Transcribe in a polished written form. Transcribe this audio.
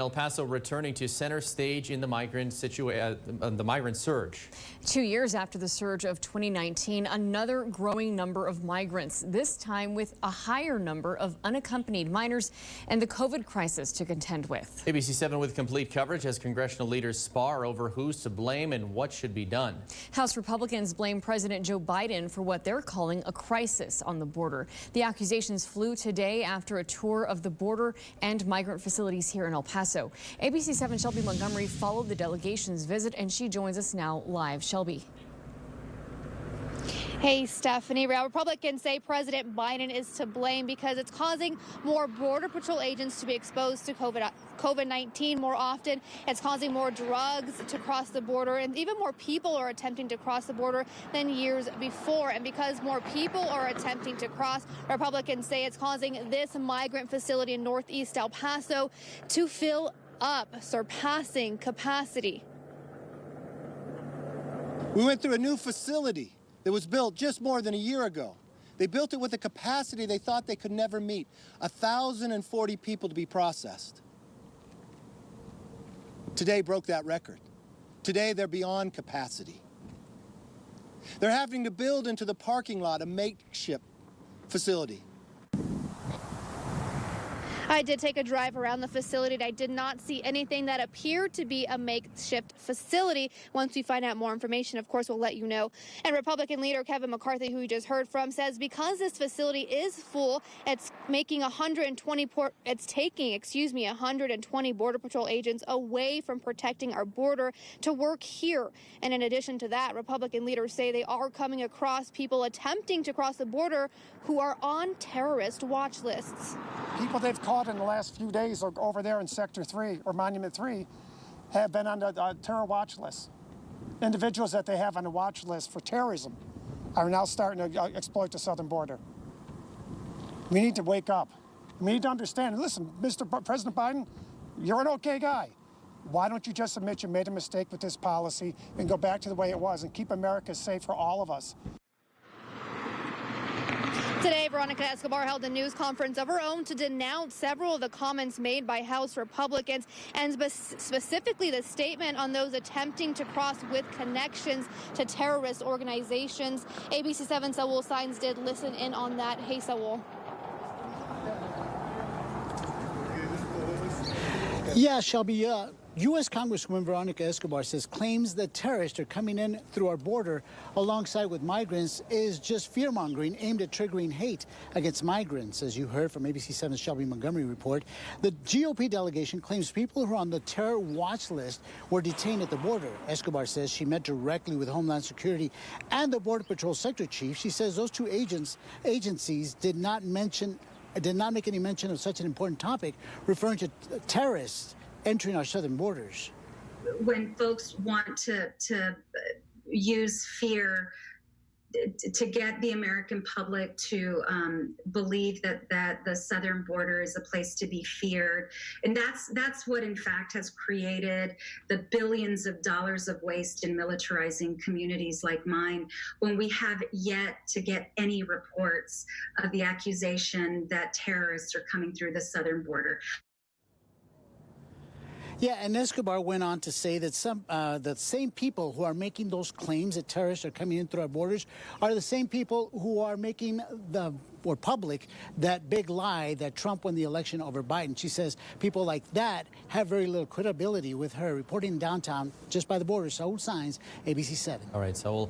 El Paso returning to center stage in the migrant surge. 2 years after the surge of 2019, another growing number of migrants, this time with a higher number of unaccompanied minors and the COVID crisis to contend with. ABC 7 with complete coverage as congressional leaders spar over who's to blame and what should be done. House Republicans blame President Joe Biden for what they're calling a crisis on the border. The accusations flew today after a tour of the border and migrant facilities here in El Paso. ABC 7 Shelby Montgomery followed the delegation's visit, and she joins us now live. Shelby. Hey, Stephanie. Republicans say President Biden is to blame because it's causing more Border Patrol agents to be exposed to COVID-19 more often. It's causing more drugs to cross the border, and even more people are attempting to cross the border than years before. And because more people are attempting to cross, Republicans say it's causing this migrant facility in northeast El Paso to fill up, surpassing capacity. We went through a new facility that was built just more than a year ago. They built it with a capacity they thought they could never meet, 1,040 people to be processed. Today broke that record. Today they're beyond capacity. They're having to build into the parking lot a makeshift facility. I did take a drive around the facility, and I did not see anything that appeared to be a makeshift facility. Once we find out more information, of course, we'll let you know. And Republican leader Kevin McCarthy, who we just heard from, says because this facility is full, it's taking 120 Border Patrol agents away from protecting our border to work here. And in addition to that, Republican leaders say they are coming across people attempting to cross the border who are on terrorist watch lists. People they've caught in the last few days over there in Sector 3 or Monument 3 have been on the terror watch list. Individuals that they have on the watch list for terrorism are now starting to exploit the southern border. We need to wake up. We need to understand. Listen, Mr. President Biden, you're an okay guy. Why don't you just admit you made a mistake with this policy and go back to the way it was and keep America safe for all of us? Today, Veronica Escobar held a news conference of her own to denounce several of the comments made by House Republicans, and specifically the statement on those attempting to cross with connections to terrorist organizations. ABC 7 Saul Signs did listen in on that. Hey, Saul. Yeah, Shelby, U.S. Congresswoman Veronica Escobar says claims that terrorists are coming in through our border alongside with migrants is just fear-mongering aimed at triggering hate against migrants. As you heard from ABC 7's Shelby Montgomery report, the GOP delegation claims people who are on the terror watch list were detained at the border. Escobar says she met directly with Homeland Security and the Border Patrol sector chief. She says those two agencies did not make any mention of such an important topic, referring to terrorists entering our southern borders. When folks want to use fear to get the American public to believe that the southern border is a place to be feared, and that's what in fact has created the billions of dollars of waste in militarizing communities like mine, when we have yet to get any reports of the accusation that terrorists are coming through the southern border. Yeah, and Escobar went on to say that the same people who are making those claims that terrorists are coming in through our borders are the same people who are making public that big lie that Trump won the election over Biden. She says people like that have very little credibility with her. Reporting downtown just by the border, Saul Signs, ABC 7. All right, Saul.